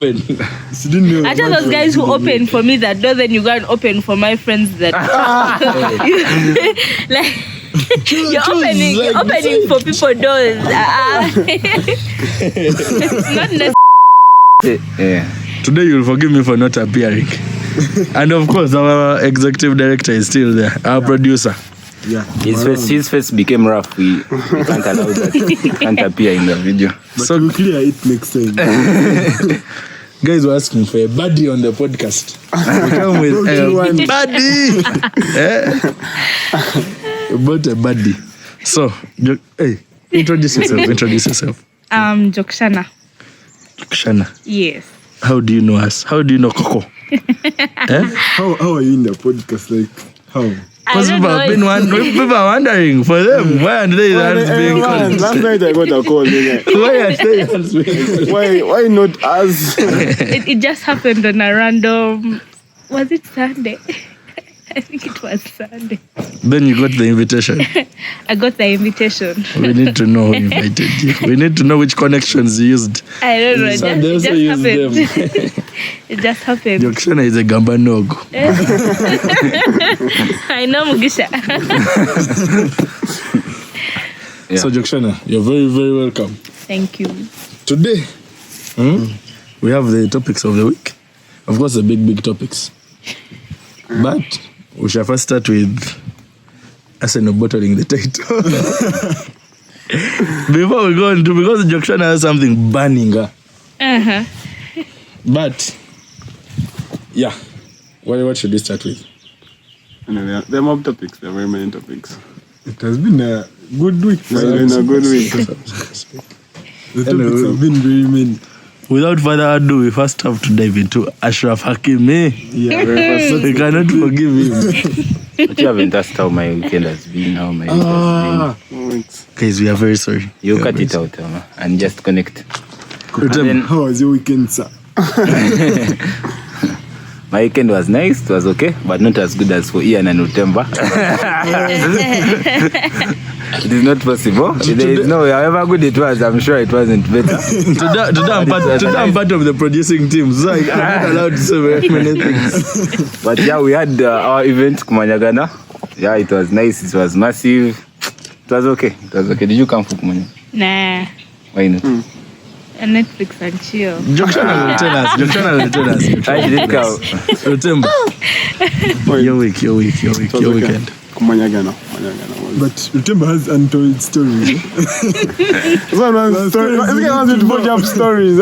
Actually, those guys who open for me that door, then you go and open for my friends that like you're opening for people doors. It's not necessary. Today you'll forgive me for not appearing. And of course our executive director is still there, our producer. Yeah. His face became rough. We can't allow that. He can't appear in the video. But so we'll clear it next time. Guys were asking for a buddy on the podcast. We come with a buddy. About a buddy. So, hey, introduce yourself. Jokshana. Jokshana. Yes. How do you know us? How do you know Coco? How are you in the podcast? Like, how? Because people are wondering for them, why are they being called? Last night I got a call. Why are they being called? Why not us? It just happened on a random. Was it Sunday? I think it was Sunday. Then you got the invitation. I got the invitation. We need to know who invited you. We need to know which connections you used. I don't know. It just happened. It just happened. Jokshana is a gamba nogo. I know Mugisha. So Jokshana, you're very, very welcome. Thank you. Today, we have the topics of the week. Of course, the big topics. But we shall first start with Arsenal bottling the title. Before we go into, because Jokshana has something burning her. But, yeah. What should we start with? There are more topics. There are very many topics. It has been a good week. The topics have been very many. Without further ado, we first have to dive into Ashraf Hakimi. Yeah, we cannot forgive him. But you haven't asked how my weekend has been, how my week has been. Guys, we are very sorry. You cut it out and just connect. Then, how was your weekend, sir? My weekend was nice, it was okay, but not as good as for Ian and Utemba. It is not possible. There is no, however good it was, I'm sure it wasn't better. Today I'm part of the producing team, so I'm not allowed to say very many things. But yeah, we had our event, Kumanyagana. Yeah, it was nice, it was massive. It was okay. Did you come for Kumanya? Nah. Why not? Netflix and chill. Jokshana will tell us. I didn't come. Utemba. Your weekend. Kumanyagana. But Utemba has untold stories. This one has stories. This guy wants to forge up stories.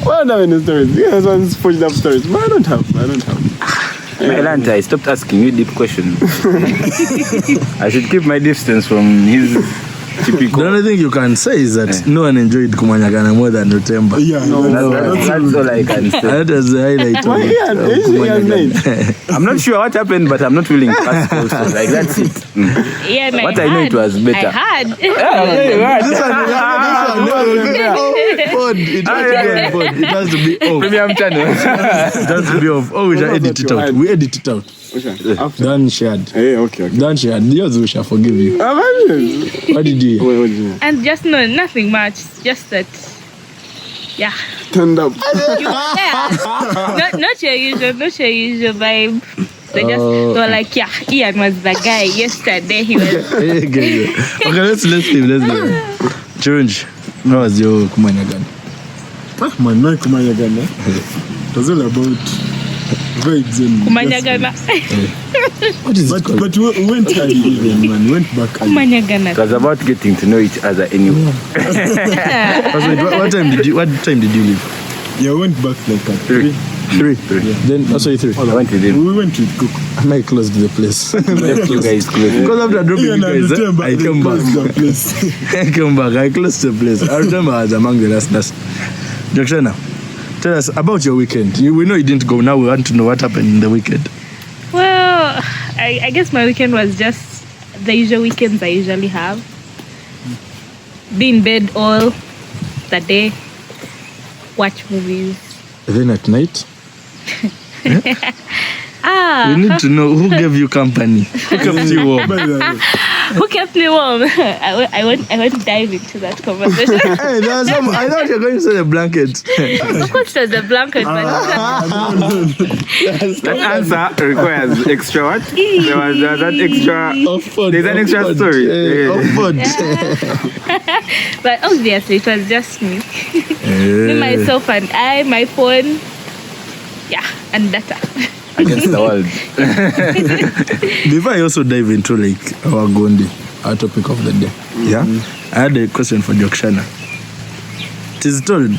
Well, not many stories. This guy wants to forge up stories. But I don't have. Melanta, I stopped asking you deep questions. I should keep my distance from his typical. The only thing you can say is that no one enjoyed Kumanyagana more than Utemba. Yeah, that's all I can say. That was the highlight of Kumanyagana. I'm not sure what happened, but I'm not willing to ask also. Like, that's it. Yeah, no, what I know, it was better. I had. It has to be off. Premium channel. It has to be off. Oh, we shall edit it out. We edit it out. Dan shared. Hey, okay. Dan shared. Yours, we shall forgive you. What did you hear? And just nothing much. Just that. Yeah. Turned up. Not your usual vibe. They were like, yeah, Ian was the guy yesterday. He was. Okay, let's leave. Churunj, how was your Kumanyagana? My Kumanyagana. It was all about vibes and Kumanyagana. What is it called? But we went early even, man. We went back early. Kumanyagana. It was about getting to know each other anyway. What time did you leave? Yeah, we went back like at 3. 3. Yeah. Then also 3. I went with him. We went with Cook. I might close the place. Left you guys close. Because after dropping you guys, I came back. I came back. I closed the place. I remember I was among the last. Jokshana, tell us about your weekend. We know you didn't go. Now we want to know what happened in the weekend. Well, I guess my weekend was just the usual weekends I usually have. Be in bed all the day. Watch movies. Then at night? We need to know who gave you company. Who kept you warm? Who kept me warm? I want to dive into that conversation. Hey, there's some. I thought you were going to say the blanket. Of course, it was the blanket, but That answer requires extra what? There was that extra. There's an extra story. but obviously it was just me, me, myself, and I, my phone, and data. Against the world. Before I also dive into like our Gondi, our topic of the day, I had a question for Jokshana. It is told,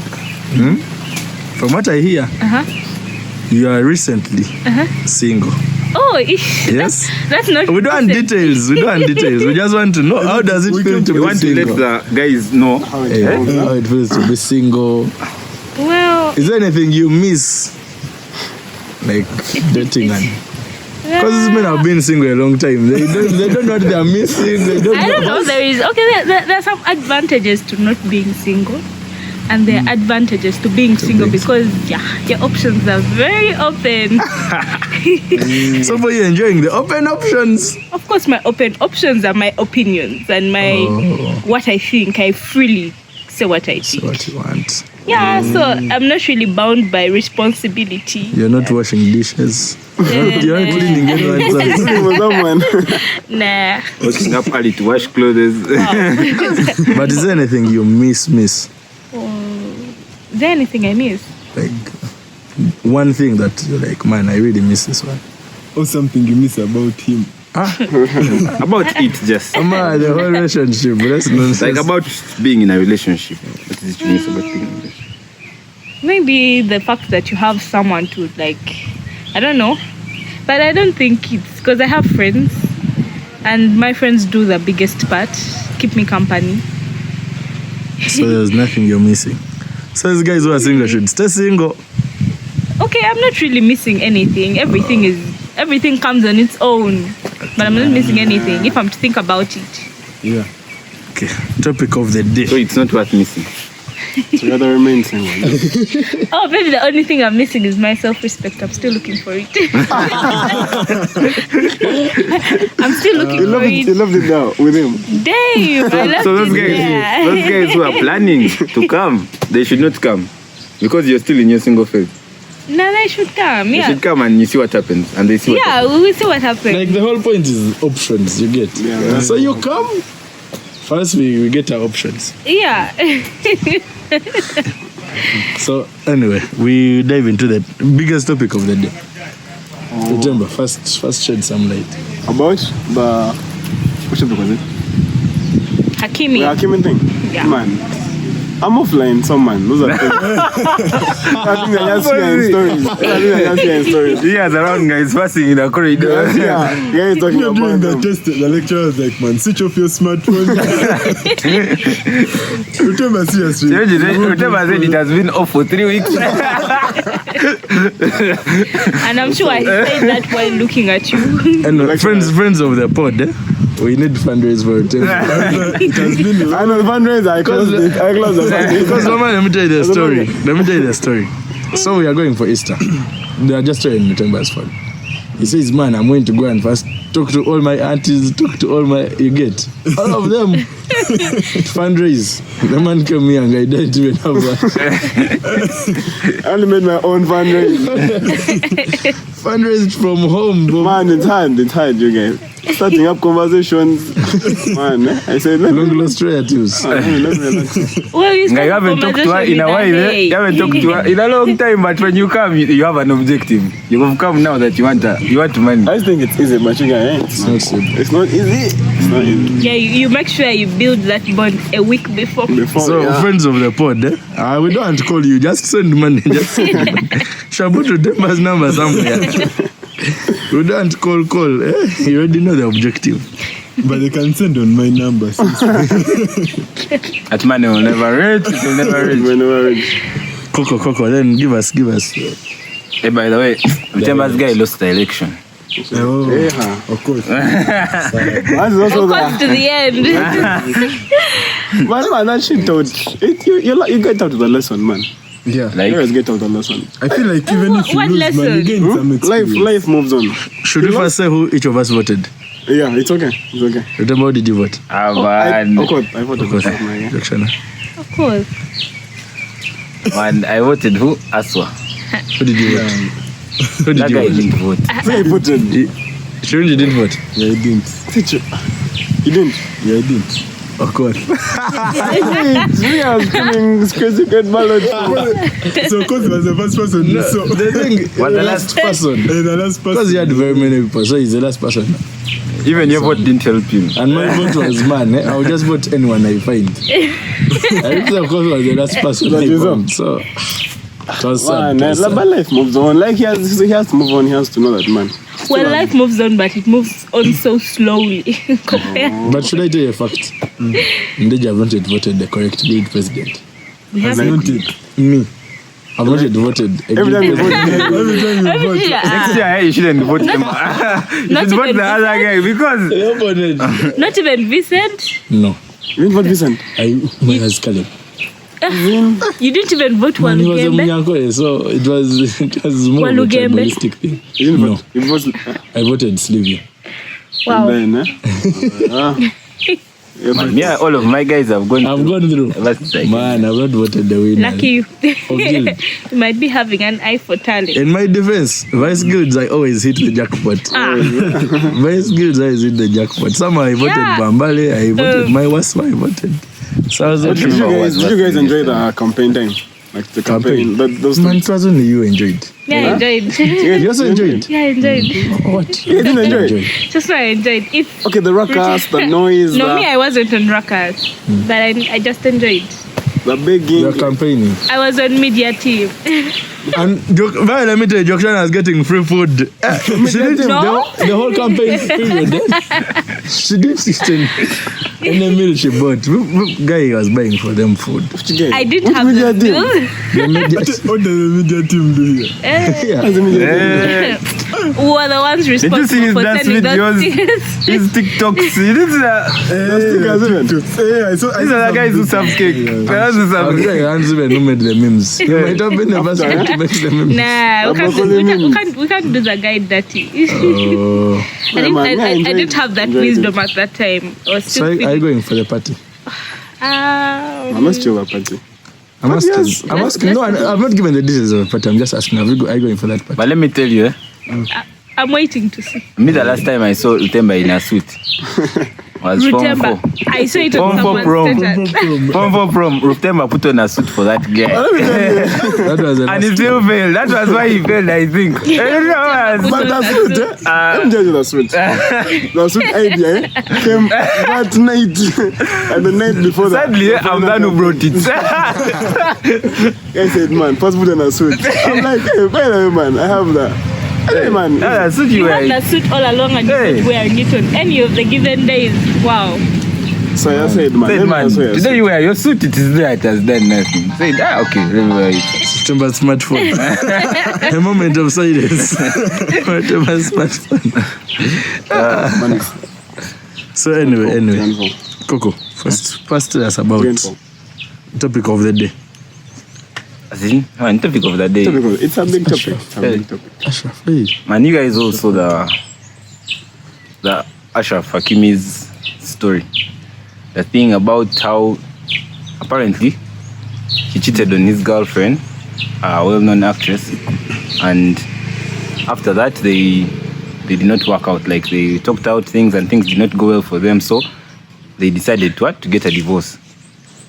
from what I hear, you are recently single. Oh, yes. That's not. We don't want details. We just want to know how does it feel to be want single. to let the guys know how it feels to be single. Well, is there anything you miss, like dating and? Because these men have been single a long time. They don't know what they are missing. I don't know. There is there are some advantages to not being single. And there are advantages to being single because your options are very open. So for you enjoying the open options? Of course, my open options are my opinions and my what I think. I freely say what I think. Say what you want. Yeah, so I'm not really bound by responsibility. You're not washing dishes. You're not cleaning anyone's house. Nah. waking up early to wash clothes. But is there anything you miss? Is there anything I miss? Like one thing that you're like, man, I really miss this one. Or something you miss about him. About it just. The whole relationship. That's nonsense. Like about being in a relationship. What is it you miss about being in a relationship? Maybe the fact that you have someone to I don't know. But I don't think it's because I have friends. And my friends do the biggest part. Keep me company. So there's nothing you're missing. So these guys who are single should stay single. Okay, I'm not really missing anything. Everything comes on its own. But I'm not missing anything if I'm to think about it. Yeah. Okay. Topic of the day. So it's not worth missing. So you rather remain single. Oh, maybe the only thing I'm missing is my self-respect. I'm still looking for it. I'm still looking for it. You loved it now with him. Damn, I love So those it. guys who are planning to come, they should not come. Because you're still in your single phase. No, they should come. They Yeah. should come and you see what happens. And they see what happens. Yeah, we will see what happens. Like the whole point is options, you get. Yeah. So you come. First we get our options. Yeah. So anyway, we dive into the biggest topic of the day. Remember, first shed some light. About the... Which topic was it? Hakimi. The Hakimi thing? Yeah. Man. I'm offline, some man. Those are things. I think they're just hearing stories. He has around guys passing in the corridor. Yeah, guys talking You're doing about the them. test. The lecturer was like, man, switch off your smartphone. Remember, seriously. Whatever said it has been off for 3 weeks. And I'm sure I said that while looking at you. And friends of the pod, we need fundraise for it. It has been I know the fundraiser, I closed it. I closed the fundraiser. Because Mama, let me tell you the story. So we are going for Easter. They are just trying Mutemba's phone. He says, man, I'm going to go and first talk to all my aunties, talk to all my, you get, all of them. Fundraise. The man came here and I didn't even have that. I only made my own fundraise. Fundraise from home, bro. Man, it's hard, you guys. Starting up conversations. Man, I said, let me Long lost relatives. relax. Well, you You haven't talked to her in a while. You haven't talked to her in a long time, but when you come, you have an objective. You have come now that you want money. I think it's easy, but you guys, It's not simple. it's not easy. It's not easy. Yeah, you make sure you build that bond a week before. So, friends of the pod, we don't want to call you, just send money. Just send money. Shabutu Temba's number somewhere. We don't call. You already know the objective. but they can send on my number. That money will never reach. It will never reach. Whenever ready. Coco, then give us. Hey, by the way, Mutemba's guy lost the election. Oh, Yeah. of course. That's also Of course, that. to the end. Man, that shit taught. You get out of the lesson, man. Yeah. Like, You guys get out of the lesson. I feel like even if you What lose, man, you lesson? gain some experience. Life moves on. Should we first say who each of us voted? Yeah, it's okay. It's okay. Rutemba, how did you vote? I voted for my Jokshana. Of course. Man, I voted who? Aswa. Who did you vote? Who did That guy you vote? didn't vote. I voted. Shouldn't you didn't vote? Yeah, I didn't. Teacher. You didn't? Yeah, I didn't. Of course. We are screaming crazy good ballot. So, because was the first person. So, The thing, Was the last person. the last Because person. he had very many people, so he's the last person. Even your vote didn't help him. And my vote was man. I would just vote anyone I find. I think of course was the last person That I is all. found. So it was sad. Man, It was sad. but life moves on. Like he has to move on. He has to know that, man. Well, life moves on, but it moves on so slowly compared. But should I tell you a fact? Ndeja have not yet voted the correct good president. We have Not it. Me. I've not yet voted a Every good time you president. vote, Every time you vote. Next year, you shouldn't vote him. You Not should vote even the other guy because not even Vincent. No. you didn't vote Vincent. Mine has Caleb. You didn't even vote Man, he was a Walugembe. Munyankole, so it was more of a Walugembe. tribalistic thing. You didn't No. vote. You voted. I voted Slivia. Wow. Then, man, yeah, all of my guys have gone. I've gone through. That's like, Man, I've not voted the winner. Lucky you. Guild. You might be having an eye for talent. In my defense, vice guilds I always hit the jackpot. Vice guilds I always hit the jackpot. Somehow I voted Yeah. Bambale, I voted my Waspa, I voted. So I was But okay. did you guys enjoy the campaign time? Like the campaign? Those Man, it was only you enjoyed. Yeah, I enjoyed. You also enjoyed. Yeah, I enjoyed. What? You didn't enjoy it? Just what I enjoyed. If Okay, the ruckus, the noise, no, me, the I wasn't on rockers, but I just enjoyed. begging. You're campaigning. I was on media team. And well, let me tell you, Jokshana is getting free food. She did No. the whole campaign period. She did 16. Any meal she bought, guy was buying for them food. I didn't Which have media the team? skills. The media- What does the media team do here? yeah. Who were the ones did you see responsible his for dance sending those videos? tickets? His TikToks. You did that. Yeah, I saw. These are the guys who serve cake. The ones who serve I'm cake. sure your hands even who made the memes. You might have been the first one to make the memes. Nah, we can't do the guy dirty. Oh. I didn't have that wisdom at that time. I was So still are you feeling, going for the party? I must chill that party. I'm asking. yes, I'm asking. No, I've not given the details of the party. I'm just asking. Are you going for that party? But let me tell you, I'm waiting to see. me the last time I saw Rutemba in a suit was Form Rutemba. 4. I saw it Form on 4 someone's prom. status. Form 4 prom. Rutemba put on a suit for that guy. That was the And he last. still failed. That was why he failed, I think. But that's good, eh? Let me tell you the sweet. The sweet idea came that night and the night before that. Sadly, I'm the one who brought it. I said, man, first put on a suit. I'm like, hey, by the way, man, I have that. Hey, man. That's suit you You had wear. the suit all along and you Hey. were wearing it on any of the given days. Wow. So I said, man, Said, let me man, also wear a today suit. you wear your suit, it is there, it has done nothing. Said, okay, let me wear it. September smartphone. A moment of silence. Whatever smartphone. Man, So anyway, Gentle. Coco, first tell us about Gentle. topic of the day. As in, man, topic of the day. It's a big topic. It's a big topic. Ashraf, hey. Man, you guys also the Ashraf Hakimi's story. The thing about how apparently he cheated on his girlfriend, a well-known actress, and after that they did not work out. Like they talked out things and things did not go well for them, so they decided to get a divorce.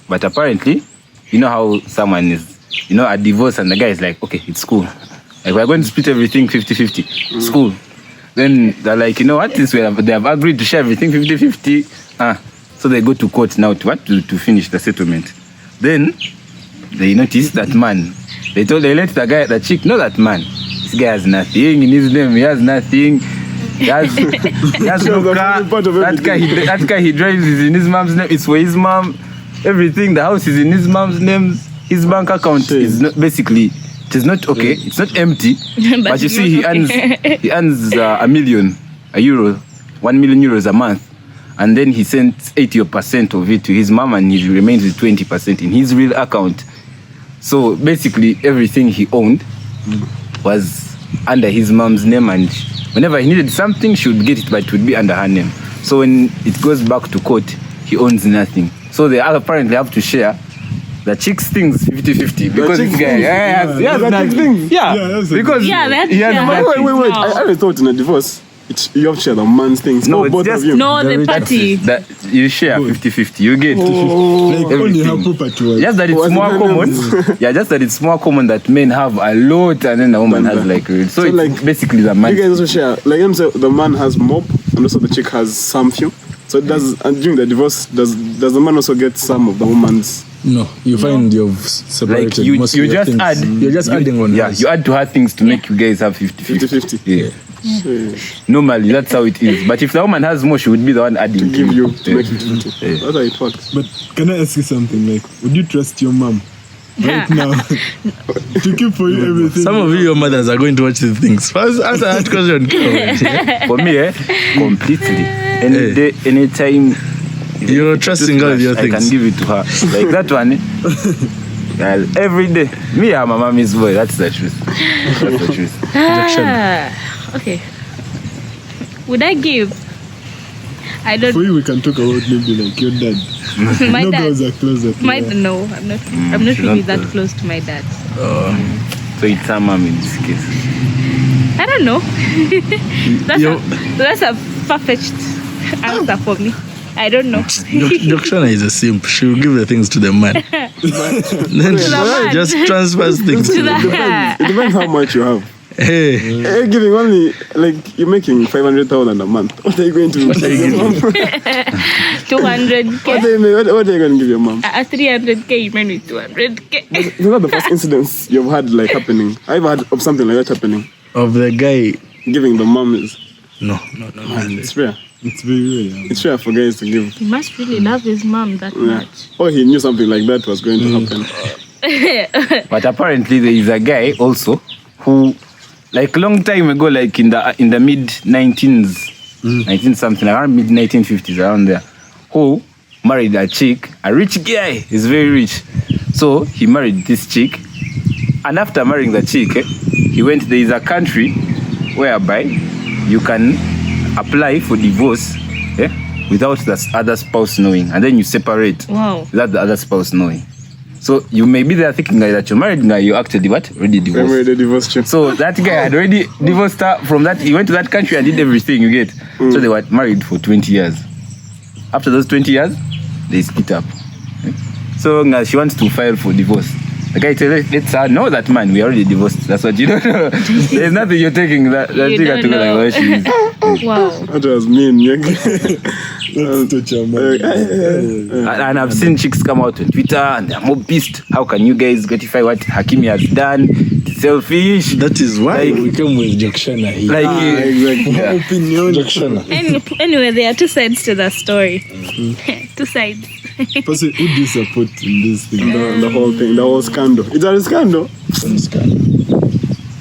But apparently, you know how someone is, a divorce and the guy is like, okay, it's cool. Like we're going to split everything 50-50. It's cool. Then they're like, you know what? They have agreed to share everything 50-50. So they go to court now to finish the settlement. Then they noticed that man. They let the chick know that man. This guy has nothing in his name. He has nothing. He has no car. That car he drives is in his mom's name. It's for his mom. Everything. The house is in his mom's name. His bank account is not basically. It is not okay. It's not empty. But you see, he earns €1 million, €1 million a month. And then he sent 80% of it to his mom and he remains with 20% in his real account. So basically everything he owned was under his mom's name and whenever he needed something, she would get it, but it would be under her name. So when it goes back to court, he owns nothing. So they apparently have to share the chick's things 50-50 because this guy has nothing. Because he has Wait. I always thought in a divorce, you have to share the man's things. No, it's both just- of you. No, the party. that you share 50-50. You get Like only her everything. property was. Just that it's Was more it common. Just that it's more common that men have a lot and then the woman has like so it's like, basically the man. You guys also share. Like them say, the man has mob, and also the chick has some few. So does and during the divorce, does the man also get some of the woman's? No, you find you've separated Like you most of you your just things. add You're just adding on. Yeah, hers. you add to her things to make you guys have 50-50. 50-50. Yeah. Normally that's how it is. But if the woman has more, she would be the one adding Give you to Yeah. make it 50. Yeah. That's how it works. But can I ask you something? Like, would you trust your mom right now to keep for you everything? Some of you, your mothers, are going to watch these things. First, answer that question. For me, completely. Any day, anytime. You're trusting her with your I can things. give it to her. Like that one. Every day. Me, I'm a mommy's boy. That's the truth. That's the truth. Okay. Would I give? I don't. For you, we can talk about maybe like your dad. My No dad. girls are closer to her. No, I'm not. I'm not she's really not that close. close to my dad. So it's her mom in this case. I don't know. Yo. That's a far-fetched answer for me. I don't know. Dokshana is a simp. She will give the things to the man. Then she man. just transfers things To to the man. that. It depends how much you have. Hey, You're giving only like you're making 500,000 a month. What are you going to give your mom? 200k. What are you going to give your mom? 300k, man with 200k. It's not the first incidents you've had like happening. I've had of something like that happening. of the guy. Giving the mom is No. it's rare. It's very rare. It's rare for guys to give. He must really love his mom that Yeah. much. Or he knew something like that was going to happen. But apparently there is a guy also who, like long time ago, like in the mid 19s, 19 something, around mid 1950s, around there, who married a chick, a rich guy. He's very rich. So he married this chick, and after marrying the chick, he went. There is a country whereby you can apply for divorce without the other spouse knowing, and then you separate Wow. without the other spouse knowing. So you may be there thinking like that you're married now, you actually already I divorced. married a divorced chick. So that guy had already divorced her from that. He went to that country and did everything, you get. So they were married for 20 years. After those 20 years, they split up. So now she wants to file for divorce. The guy says, let's know that man, we already divorced. That's what you don't know. There's nothing you're taking that You thing don't to go like, know. oh, she is. Wow. That was mean. Let's touch your mom. And I've seen chicks come out on Twitter and they're more pissed. How can you guys gratify what Hakimi has done? It's selfish. That is why Like- we came with Dokshana here. Like, Exactly. yeah. Opinion. Dokshana. Anyway, there are two sides to the story. Two sides. Person, who do you support in this thing? The whole thing, the whole scandal. Is that a scandal?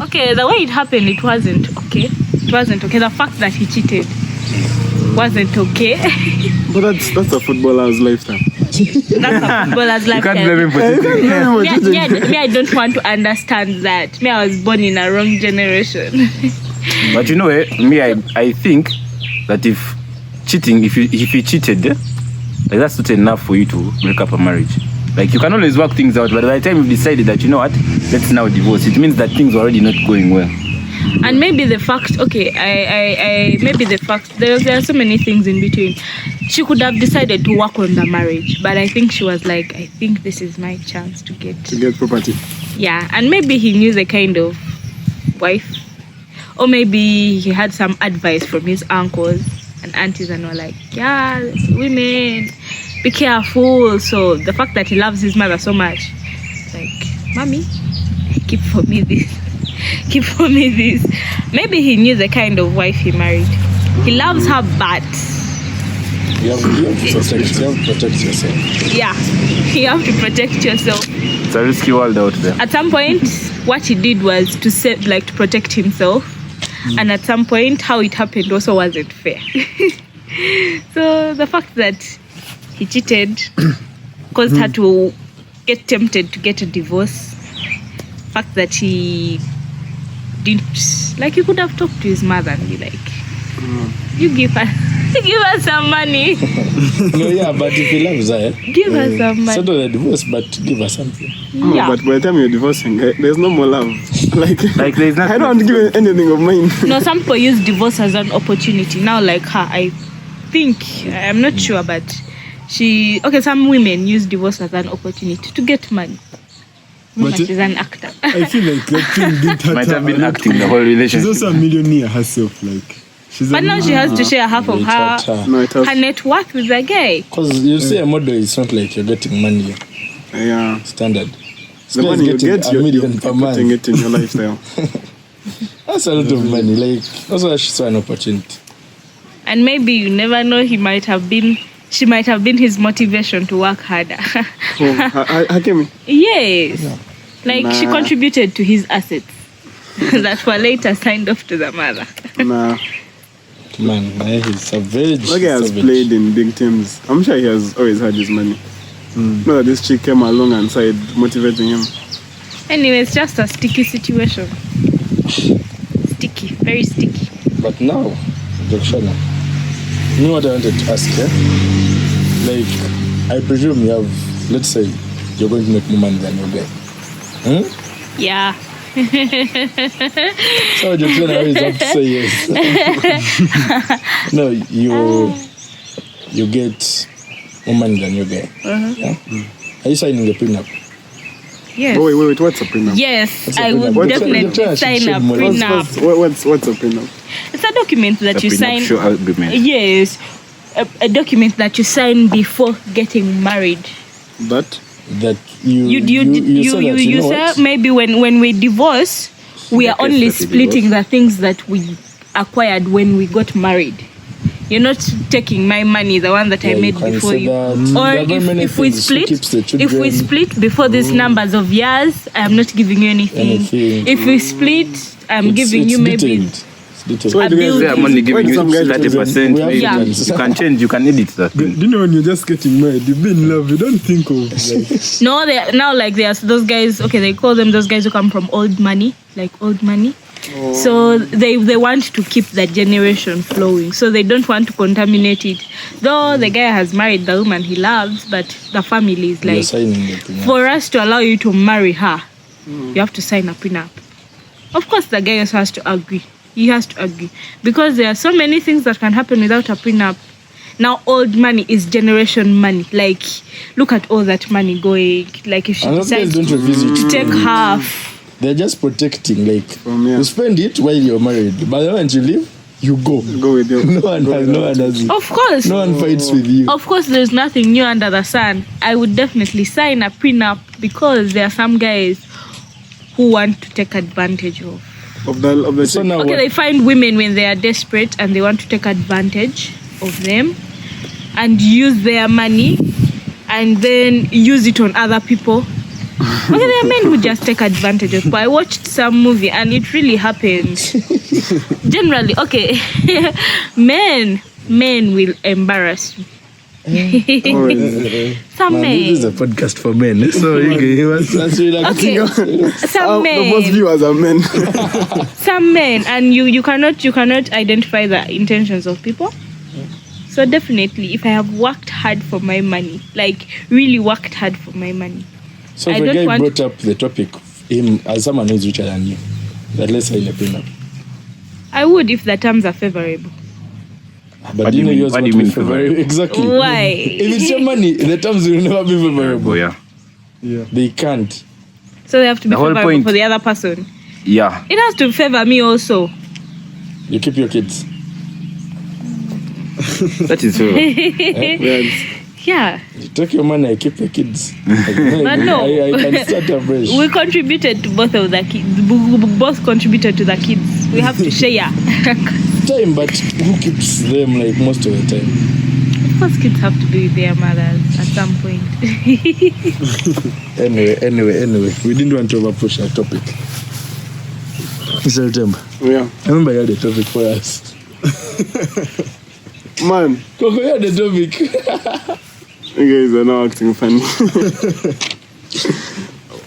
Okay, the way it happened, it wasn't okay. It wasn't okay. The fact that he cheated wasn't okay. But that's a footballer's lifetime. That's a footballer's You life. can't blame him for cheating. Me, I don't want to understand that. Me, I was born in a wrong generation. But you know, me, I think that if cheating, if you cheated, like that's not enough for you to break up a marriage. Like you can always work things out, but by the time you've decided that you know what, let's now divorce, it means that things are already not going well. And maybe the fact, okay, maybe the fact, there are so many things in between. She could have decided to work on the marriage, but I think she was like, I think this is my chance to get. To get property. Yeah, and maybe he knew the kind of wife, or maybe he had some advice from his uncles and aunties and were like, yeah, women, be careful. So the fact that he loves his mother so much, like, mommy, keep for me this. Keep for me this. Maybe he knew the kind of wife he married. He loves her, but You have to protect yourself. yeah, you have to protect yourself. It's a risky world out there. At some point, what he did was to save, like, to protect himself. And at some point, how it happened also wasn't fair. So the fact that he cheated caused her to get tempted to get a divorce. The fact that he didn't, like, you could have talked to his mother and be like, you give her some money. No, yeah, but if he loves her, Give her some money. settle the divorce, but give her something. Yeah. But by the time you're divorcing, there's no more love. Like there's nothing. I don't want to give anything of mine. No, some people use divorce as an opportunity. Now, like her, I think, I'm not sure, but some women use divorce as an opportunity to get money. But She's an actor. I feel like that thing didn't hurt Might her have a been lot. acting the whole She's relationship. also a millionaire herself. Like, she's But now she has to share half of her No, it has. net worth with the guy. Because you see, a model, it's not like you're getting money Yeah. standard. The money you get, a you're million per putting month. it in your lifestyle. That's a lot of money. Like, also, she saw an opportunity. And maybe you never know, she might have been his motivation to work harder. Hakimi. Yes. Like, she Nah. contributed to his assets that were later signed off to the mother. Nah. Man, he's savage. That guy has savage. played in big teams. I'm sure he has always had his money. Not that this chick came along and started motivating him. Anyway, it's just a sticky situation. Sticky, very sticky. But now, Jokshana, you know what I wanted to ask, eh? Like, I presume you have, let's say, you're going to make more money than your guy. Yeah. So Jokshana always have to say yes. No, you get more money than your guy. Yeah? Are you signing the prenup? Yes. Oh, wait, what's a prenup? Yes, What's a I would prenup? definitely Jokshana should sign shed a more light. prenup. What's a prenup? It's a document that you sign. Prenuptial agreement. Yes, a document that you sign before getting married. That? That you say maybe when we divorce, we are case only that we splitting the things that we acquired when we got married. You're not taking my money, the one that I made before you. Or if we split before these numbers of years, I'm not giving you anything. If we split, I'm giving you maybe. So why do you bill. They are only giving you Some guys 30%. we have Maybe. Yeah. You can change, you can edit that. Do you know when you're just getting married, you've been in love, you don't think of like No, there's those guys. Okay, they call them those guys who come from old money, like old money. So they want to keep that generation flowing. So they don't want to contaminate it. Though the guy has married the woman he loves, but the family is like, for us to allow you to marry her, you have to sign a prenup. Of course, the guy also has to agree. He has to agree because there are so many things that can happen without a prenup. Now, old money is generation money. Like, look at all that money going. Like, if she decides to take half. They're just protecting, like, yeah. you spend it while you're married. But then when you leave, you go. Go with you. No one has it. Of course. No one fights with you. Of course, there's nothing new under the sun. I would definitely sign a prenup because there are some guys who want to take advantage of the So now okay, what? they find women when they are desperate and they want to take advantage of them and use their money and then use it on other people. Okay, there are men who just take advantage of. But I watched some movie and it really happened. Generally, okay, men will embarrass you. Some men. This is a podcast for men. So he was Okay, some the most men. viewers are men. Some men, and you cannot identify the intentions of people. So definitely, if I have worked hard for my money, like really worked hard for my money. So if a guy brought up the topic, him as someone who's richer than you, that let's sign a prenup. I would if the terms are favorable. But What do you mean? What do you mean favorable? Exactly. Why? If it's your money, the terms will never be favorable. Oh, yeah. They can't. So they have to be The whole favorable point- for the other person. Yeah. It has to favor me also. You keep your kids. That is true. Yeah. You take your money, I keep your kids. But no. I can start afresh. We contributed to both of the kids. Both contributed to the kids. We have to share. Time, but who keeps them like most of the time? Of course, kids have to be with their mothers at some point. Anyway, we didn't want to overpush our topic. Mr. Temba, Yeah. I remember you had a topic for us. Man, Coco, you had a topic. you guys are now acting funny.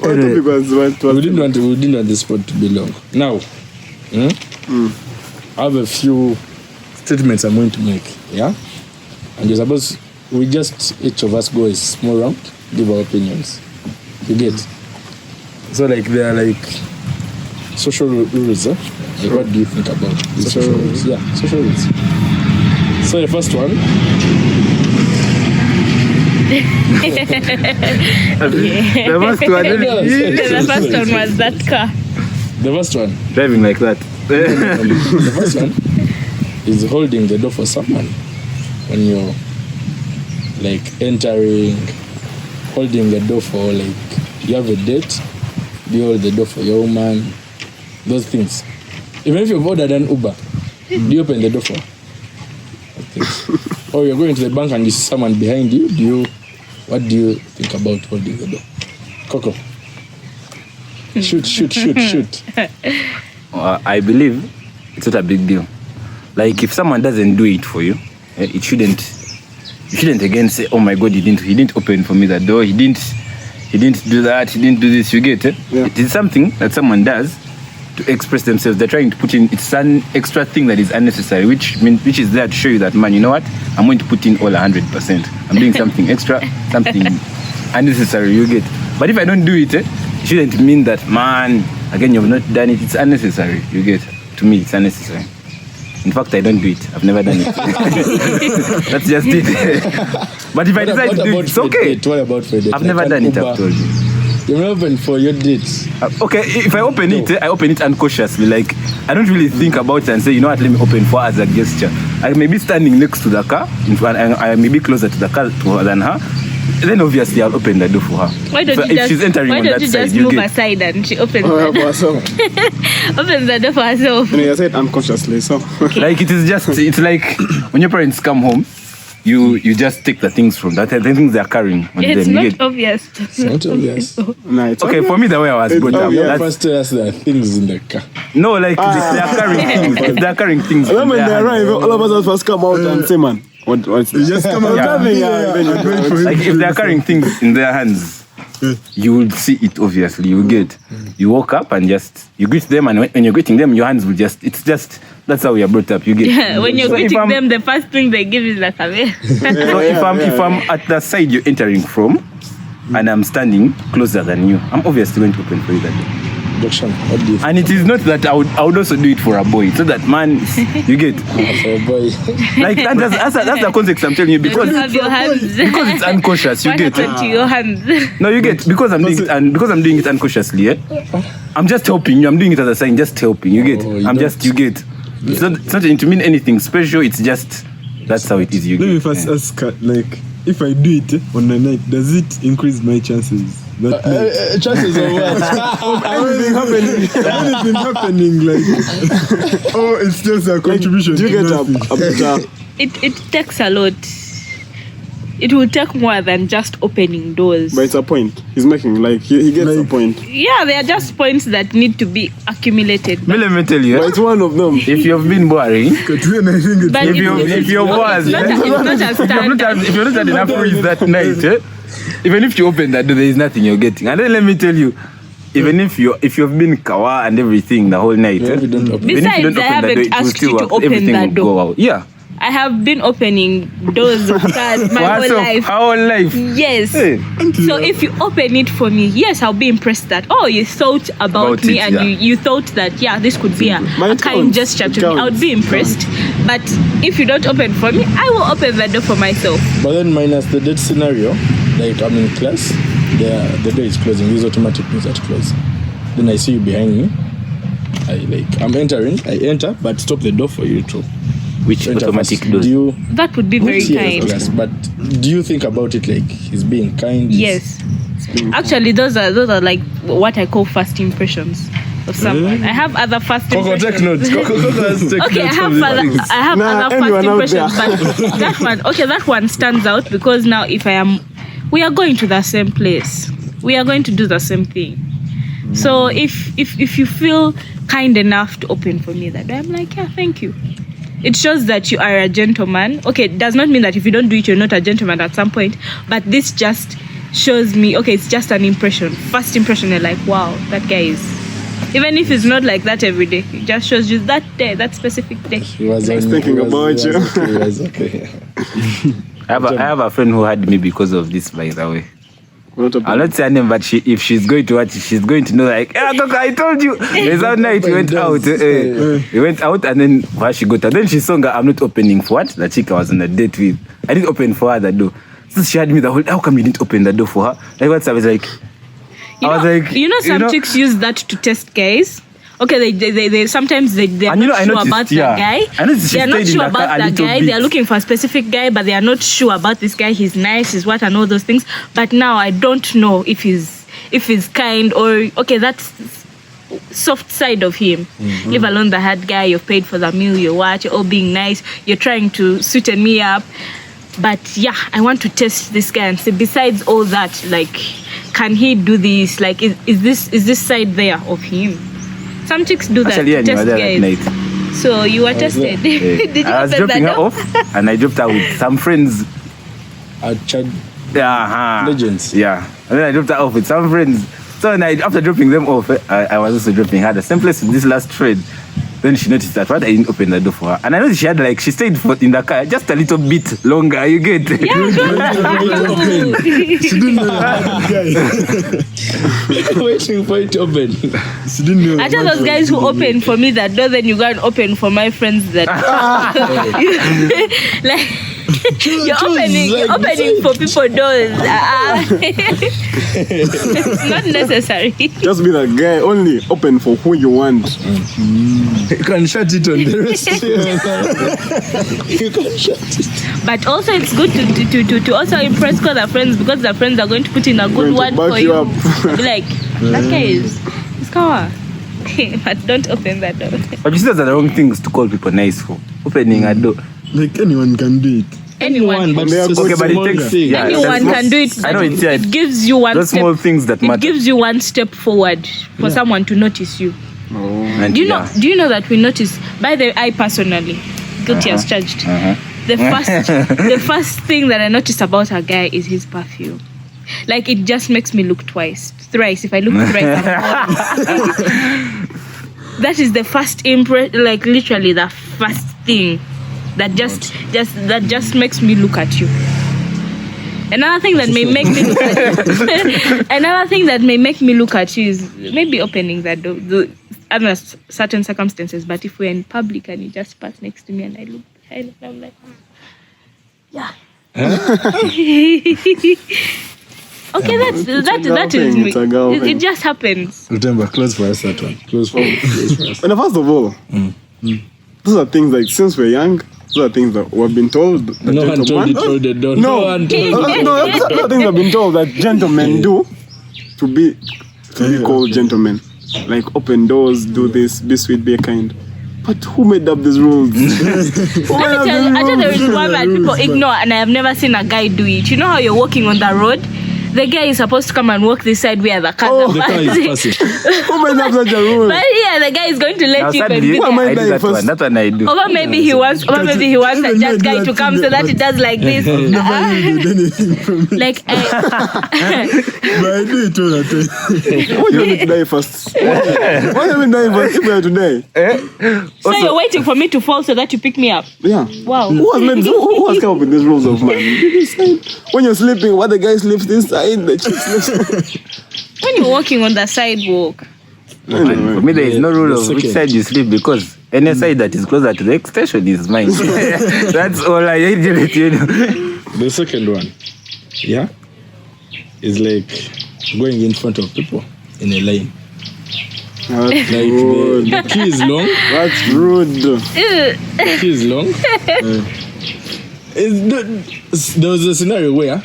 What topic was We didn't want this spot to be long. Now, I have a few statements I'm going to make, yeah? And you're supposed, we just, each of us go a small round, give our opinions. You get? So like, there are like social rules, huh? Like, what do you think about social rules? Yeah, social rules. So the first one. The first one. The first one was that car. The first one. Driving like that. The first one is holding the door for someone when you're like entering, holding the door for like you have a date, you hold the door for your woman, those things. Even if you've ordered an Uber, do you open the door for? Or you're going to the bank and you see someone behind you, what do you think about holding the door? Coco. Shoot. I believe it's not a big deal. Like if someone doesn't do it for you, you shouldn't again say, oh my God, he didn't open for me that door, he didn't do that, he didn't do this. You get it? Yeah. It is something that someone does to express themselves. They're trying to put in, it's an extra thing that is unnecessary, which is there to show you that, man, you know what, I'm going to put in all 100%. I'm doing something extra, something unnecessary. You get? But if I don't do it, it shouldn't mean that, man, again, you've not done it. It's unnecessary. You get? To me, it's unnecessary. In fact, I don't do it. I've never done it. That's just it. But if I decide to do it, it's okay. What about for date? I've never done it, I've told you. You've never opened for your dates? Okay, if I open it, I open it uncautiously. Like, I don't really think about it and say, you know what, let me open for her as a gesture. I may be standing next to the car, I may be closer to the car than her. Then obviously I'll open the door for her. Why don't you just move aside and she opens the door? Opens the door for herself. I said unconsciously, so. Like it's like when your parents come home, you just take the things from that. The things they're carrying. It's not obvious. It's not obvious. No, it's okay, for me the way I was brought up. First tell us there are things in the car. No, like they're carrying things. If they're carrying things. When they arrive, all of us first come out and say, man, what's you just come out. Like if they're carrying things in their hands, you will see it obviously. You walk up and just you greet them, and when you're greeting them, your hands will it's just that's how we are brought up. You get? Yeah, when you're greeting them, the first thing they give is like a So if I'm at the side you're entering from, and I'm standing closer than you, I'm obviously going to open for you that day. And it is not that I would also do it for a boy. So that man, you get for a boy. Like that's the context I'm telling you because it's unconscious. You get to your hands. No, you get because I'm doing it unconsciously. I'm just helping you. I'm doing it as a sign, just helping. You get? You get. It's not to mean anything special. It's just that's how it is. You get? Let me first ask, like, if I do it on the night, does it increase my chances? Chances of what? Anything happening, like, oh, it's just a contribution. Do you get up? It takes a lot. It will take more than just opening doors. But it's a point he's making. Like he gets a point. Yeah, they are just points that need to be accumulated. Let me tell you. But it's one of them. If you've been boring, But if you're bored, if you're not had enough freeze that night, even if you open that door, there is nothing you're getting. And then let me tell you, even if you've been kawa and everything the whole night, besides, I haven't asked you to open that door. Yeah. I have been opening doors of cars my whole life. Our whole life. Yes. Hey. So if you open it for me, yes, I'll be impressed that, oh, you thought about me and you thought that, yeah, this could be a kind gesture to me. I would be impressed. But if you don't open for me, I will open the door for myself. But then minus the date scenario, like I'm in class, the door is closing. These automatic doors are closed. Then I see you behind me. I'm entering. I enter, but stop the door for you too. Which automatic doors? That would be very kind. Yes, but do you think about it like he's being kind? Yes. Actually, those are like what I call first impressions of someone. I have other first impressions. Take notes. Okay, I have other first impressions, but that one stands out because now we are going to the same place. We are going to do the same thing. So if you feel kind enough to open for me that day, I'm like, yeah, thank you. It shows that you are a gentleman. Okay, it does not mean that if you don't do it, you're not a gentleman at some point. But this just shows me, okay, it's just an impression. First impression, you're like, wow, that guy is Even if it's not like that every day, it just shows you that day, that specific day. He was thinking about you. He was okay. I have a friend who had me because of this, by the way. What I'll not say her name, but if she's going to watch it, she's going to know, like, Kaka, I told you. There's that night we went out. We went out, and then where she got, and then she saw her, I'm not opening for what? The chick I was on a date with. I didn't open for her the door. So she had me the whole, how come you didn't open the door for her? Like, what's I was like, some chicks use that to test guys. Okay, they sometimes they're not sure about the guy. They're not sure about the guy. They are looking for a specific guy, but they are not sure about this guy. He's nice, he's what, and all those things. But now I don't know if he's kind or okay. That's soft side of him. Leave alone the hard guy. You've paid for the meal. You're what? You're all being nice. You're trying to sweeten me up. But yeah, I want to test this guy and see. Besides all that, like, can he do this? Like, is this side there of him? Some chicks do that. Actually, to test guys. So you were tested. Did you I was dropping her off, and I dropped her with some friends. Legends. Yeah, and then I dropped her off with some friends. So after dropping them off, I was also dropping her the same place with this last trade. Then she noticed that I didn't open the door for her. And I know she had she stayed in the car just a little bit longer, you get? Yeah, She didn't know that guy. Waiting for it to open. She didn't know. I tell those guys who open for me that door, then you go and open for my friends that like you're opening for people doors. It's not necessary. Just be that guy, only open for who you want. You can shut it on the rest. You can shut it. But also it's good to also impress the friends, because the friends are going to put in a good word for you. Be like, that guy is kawa. But don't open that door. But you see, those are the wrong things to call people nice for. Opening a door. Like anyone can do it. Anyone, but okay, but it takes anyone can do it. I know it gives you one those step. small things that matter. It gives you one step forward for someone to notice you. And Do you know that we notice? By the way, I personally, guilty as charged. The first thing that I notice about a guy is his perfume. Like, it just makes me look thrice. If I look thrice, that is the first impression. Like, literally the first thing that just makes me look at you. Another thing that may make me look at you. Another thing that may make me look at you is maybe opening that door. Under certain circumstances, but if we're in public and you just pass next to me and I look, I'm like, yeah. Okay, that is me. It just happens. Remember, close for us that one. Close for us. And first of all, those are things like, since we're young, those are things that we've been told. No one told you to the door. No one told you. No, those are things we've been told that gentlemen do to be called gentlemen. Like, open doors, do this, be sweet, be kind. But who made up these rules? Let me tell you, I think there is one that people ignore, and I have never seen a guy do it. You know how you're walking on the road? The guy is supposed to come and walk this side where the cars are passing. Who made up such a rule? But yeah, the guy is going to let you I be do there. that one. That one I do. Or maybe he wants a just guy to come so that he does like this. Like, But I do it all the time. Why do you want me to die first? Why do you want me to die first if we are today? so you're waiting for me to fall so that you pick me up? Yeah. Wow. Who has come up with these rules of mine? When you're sleeping, what the guy sleeps this side, the chick sleeps. When you're walking on the sidewalk. For me, there is no rule of which side you sleep, because any side that is closer to the extension is mine. That's all I need to let you know. The second one, is like going in front of people in a line. That's Like rude. the queue is long. That's rude. The queue is long. There was a scenario where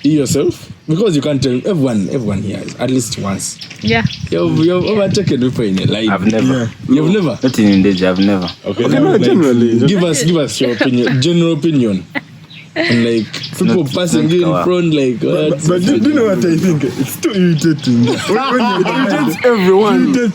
you yourself, because you can't tell everyone here is at least once. Yeah. You've overtaken people in a line. I've never. You've never. Not in Indonesia, I've never. Okay, no, like, generally. Give us your opinion, general opinion. And like people passing you in front, like. But do you know what I think? It's too irritating. When it irritates everyone. I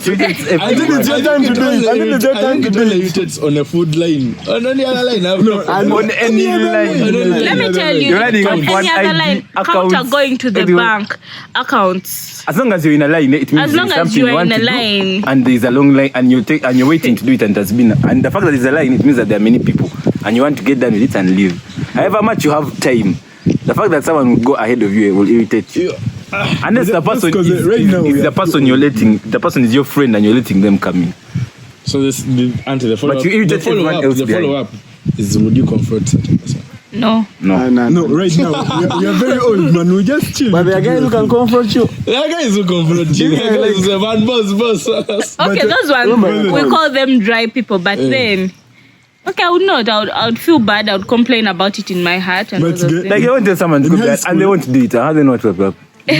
think it's your time to do it. I think it's your time to do it. Irritates on a food line. On any other line. On any line. Let me tell you, You're running on one any other ID line, accounts, account are going to the everyone. bank accounts. As long as you're in a line, it means As long there's as something you you are want in a to do, line. and there's a long line, and you're waiting to do it, and there's been, and the fact that there's a line, it means that there are many people, and you want to get done with it and leave. However much you have time, the fact that someone will go ahead of you will irritate you. Unless the person is the person you're letting, the person is your friend, and you're letting them come in. So the follow-up. But you irritate everyone else. The follow-up is, would you confront such a person? No. No, right now we are very old, man. We just chill. But there are guys who can confront you. There are guys who confront you. There are guys who say, man, boss. Okay, those ones, we call them dry people, but then... Okay, I would not. I would feel bad. I would complain about it in my heart. And But like you want to tell someone to do that, and they won't do it. How they not work up? But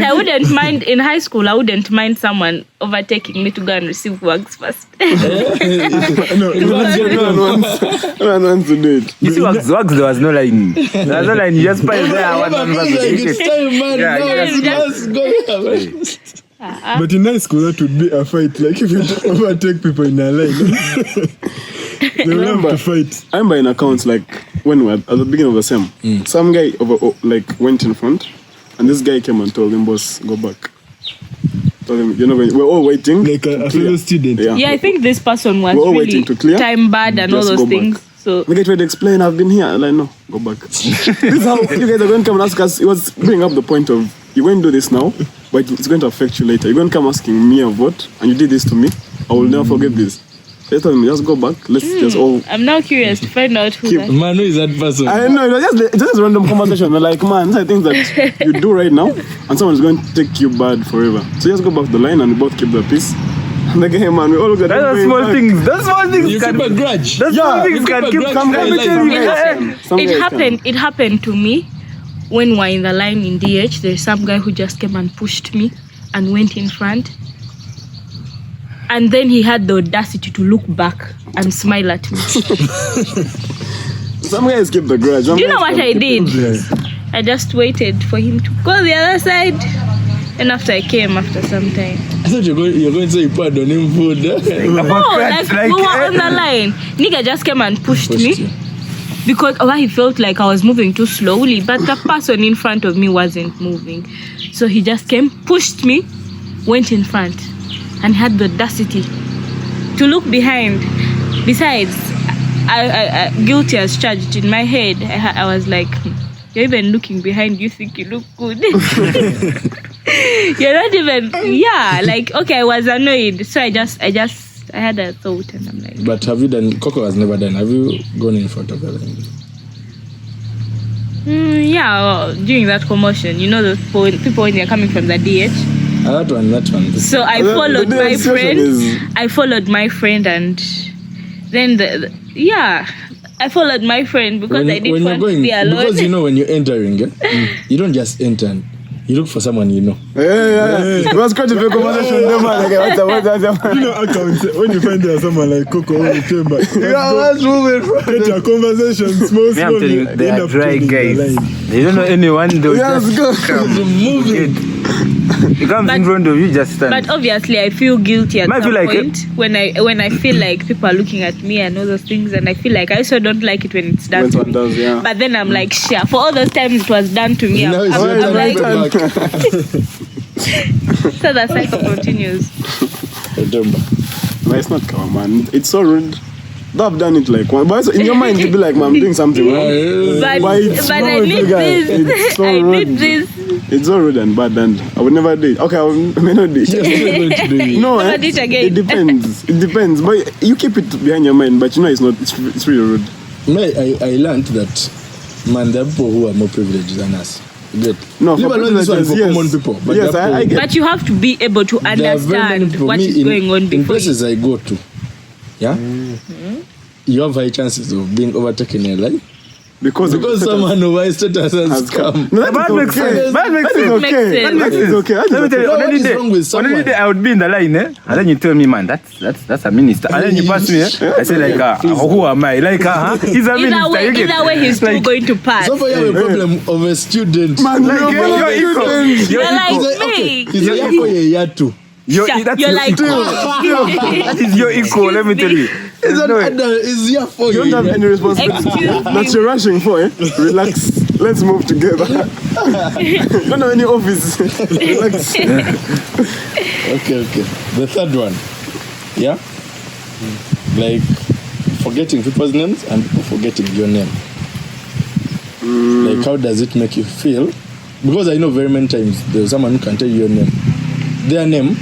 I wouldn't mind in high school. I wouldn't mind someone overtaking me to go and receive works first. No one wants to do it. You see, works there was no line. There was no line. You just pile there. But in high school, that would be a fight. Like if you overtake people in a line, they will have to fight. I remember in accounts, like when we were at the beginning of the sem, some guy went in front, and this guy came and told him, "Boss, go back." Told him, we're all waiting. Like a fellow student. Yeah, I think this person was We're all really waiting to clear. time bad and Just all go those things. back. So The guy tried to explain, I've been here. I'm like, no, go back. This is how you guys are going to come and ask us. It was bringing up the point of, you're going to do this now, but it's going to affect you later. You're going to come asking me a vote, and you did this to me. I will never forget this. They told me, just go back. Let's just all... I'm now curious to find out who that. Man, who is that person? I know, it was just a random conversation. They're like, man, these are things that you do right now, and someone's going to take you bad forever. So just go back to the line, and we both keep the peace. And like, hey man, we all look at That's small things. That's small things. You keep a grudge. That's small things can keep Some guys It happened to me when we were in the line in DH. There's some guy who just came and pushed me and went in front. And then he had the audacity to look back and smile at me. Some guys keep the grudge. Do you know what I did? I just waited for him to go the other side. And after I came after some time. I thought you're going to say you pardon him food. No, like we were on the line. Nigga just came and pushed me. Because he felt like I was moving too slowly. But the person in front of me wasn't moving. So he just came, pushed me, went in front. And had the audacity to look behind. Besides, I guilty as charged. In my head, I was like, you're even looking behind, you think you look good. You're not even, like, okay, I was annoyed. So I had a thought and I'm like. But have you done, Coco has never done, have you gone in front of her? During that commotion, you know, the people when they're coming from the DH. That one. So I followed my friend. I followed my friend and then I followed my friend because I didn't want to be alone. Because you know when you're entering, you don't just enter. You look for someone you know. Yeah. It was quite a big conversation. You know, accounts, when you find there someone like Coco or Temba, get your conversation small. I'm telling you, they are dry guys. They don't know anyone. They'll just come. He comes in front of you, just stand. But obviously, I feel guilty at some point when I feel like people are looking at me and all those things, and I feel like I also don't like it when it's done to me. But then I'm like, for all those times it was done to me, I'm like, so the cycle continues. No, it's not common, man. It's so rude. Though I've done it like one, but in your mind to be like, man, I'm doing something wrong. But I need this. So I rude. need this. It's so rude and bad, and I would never do it. Okay, I may not do it. No, Never do it again. It depends. It depends. But you keep it behind your mind, but you know it's not. It's really rude. I learned that, man, there are people who are more privileged than us. Good. No, for common people. But yes, I get. But you have to be able to understand what is going on in before places I go to. Yeah? You have high chances of being overtaken in a line. because someone of my status has come. No, that makes sense. That makes sense. Okay. That makes sense. Okay. Let me tell you, What is wrong with on any someone? day I would be in the line, and then you tell me, man, that's a minister. And then you pass me, I say like, who am I? Like, he's a minister. Either way, he's still going to pass. So far, you have a problem of a student. Man, Like, you're equal. You're like Okay, me. he's a year for a year too. You're that's like that is your equal, let me tell you. He's an adult. He's here for you you. don't have any responsibility. Excuse That's you're rushing for, eh? Relax. Let's move together. You don't have any office. Relax. Okay. The third one. Yeah? Like forgetting people's names and people forgetting your name. Like how does it make you feel? Because I know very many times there's someone who can tell you your name. Their name.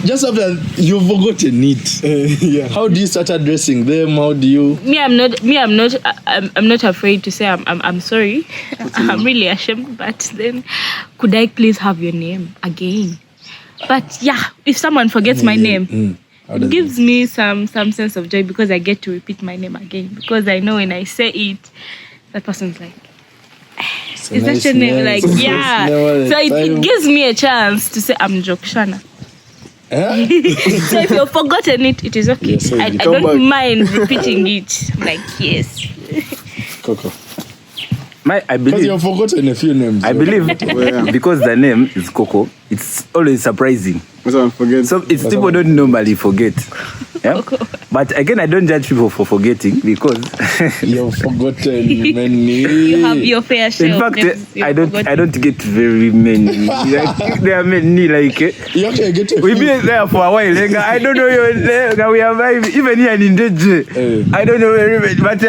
Just after you've forgotten it. Yeah. How do you start addressing them? How do you I'm not afraid to say I'm sorry. I'm really ashamed, but then could I please have your name again? But yeah, if someone forgets my name, how it does gives me some sense of joy because I get to repeat my name again. Because I know when I say it, that person's like, it's is that your name? Like, yeah. So it gives me a chance to say I'm Jokshana. Eh? So if you've forgotten it, it is okay. Yes, so I you don't back. mind repeating it. I'm like, yes. Coco. I Because believe you've forgotten a few names. I believe because the name is Coco, it's always surprising. Someone forgets. So it's people don't normally forget. Yeah? But again, I don't judge people for forgetting because You've forgotten many. You have your fair share. in of fact names you've I forgotten. don't get very many. Like, there are many like You actually get a we've few. been there for a while. Like, I don't know your name. We have even here in Deji. I don't know very many, but